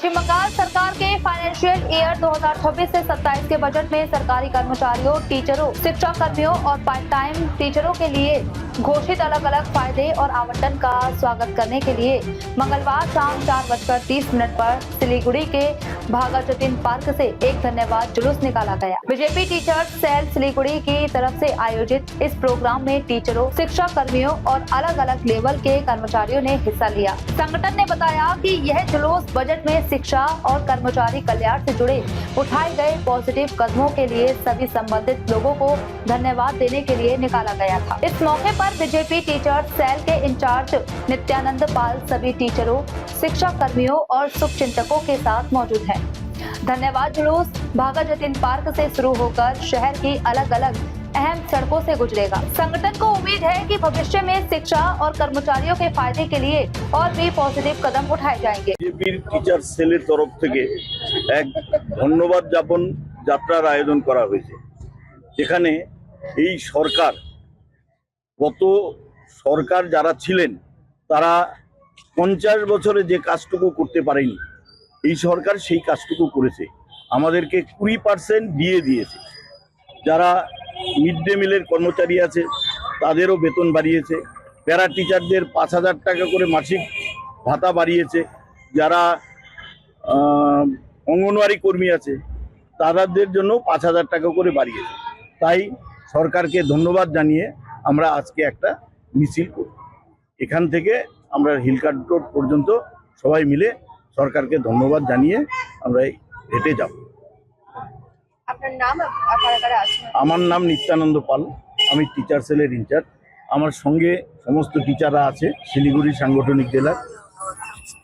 पश्चिम बंगाल सरकार के financial year 2026 से 27 के बजट में सरकारी कर्मचारियों, टीचरों, शिक्षा कर्मियों और पार्ट टाइम टीचरों के लिए घोषित अलग अलग फायदे और आवंटन का स्वागत करने के लिए मंगलवार शाम 4:30 पर सिलीगुड़ी के भागा जतीन पार्क से एक धन्यवाद जुलूस निकाला गया। बीजेपी टीचर्स सेल सिलीगुड़ी की तरफ से आयोजित इस प्रोग्राम में टीचरों, शिक्षा कर्मियों और अलग अलग लेवल के कर्मचारियों ने हिस्सा लिया। संगठन ने बताया कि यह जुलूस बजट में शिक्षा और कर्मचारी कल्याण से जुड़े उठाए गए पॉजिटिव कदमों के लिए सभी संबंधित लोगों को धन्यवाद देने के लिए निकाला गया था। इस मौके पर बीजेपी टीचर्स सेल के इंचार्ज नित्यानंद पाल सभी टीचरों, शिक्षा कर्मियों और शुभचिंतकों के साथ मौजूद हैं। धन्यवाद जुलूस भागा जतीन पार्क से शुरू होकर शहर की अलग अलग अहम सड़कों से गुजरेगा। संगठन को उम्मीद है कि भविष्य में शिक्षा और कर्मचारियों के फायदे के लिए और भी पॉजिटिव कदम उठाए जाएंगे। टीचर सेलेर तरफ থেকে এক ধন্যবাদ জ্ঞাপন যাত্রার আয়োজন করা হয়েছে, যেখানে এই সরকার যারা ছিলেন তারা 50 বছরে যে কাজটুকু করতে পারেনি, এই সরকার সেই কাজটুকু করেছে। আমাদেরকে 20% দিয়ে দিয়েছে। যারা মিড ডে মিলের কর্মচারী আছে তাদেরও বেতন বাড়িয়েছে। প্যারা টিচারদের 5000 টাকা করে মাসিক ভাতা বাড়িয়েছে। যারা অঙ্গনওয়াড়ি কর্মী আছে তাদের জন্য 5000 টাকা করে বাড়িয়েছে। তাই সরকারকে ধন্যবাদ জানিয়ে আমরা আজকে একটা মিছিল করব। এখান থেকে আমরা হিলকার্ট রোড পর্যন্ত সবাই মিলে সরকারকে ধন্যবাদ জানিয়ে আমরা হেঁটে যাব। আপনার নাম? আমার নাম নিত্যানন্দ পাল, আমি টিচার সেলের ইনচার্জ। আমার সঙ্গে সমস্ত টিচাররা আছে। শিলিগুড়ি সাংগঠনিক জেলার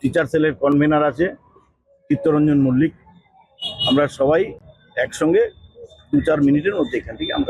টিচার সেলের কনভেনার আছে চিত্তরঞ্জন মল্লিক। আমরা সবাই একসঙ্গে 2-4 মিনিটের মধ্যে এখান থেকে আমরা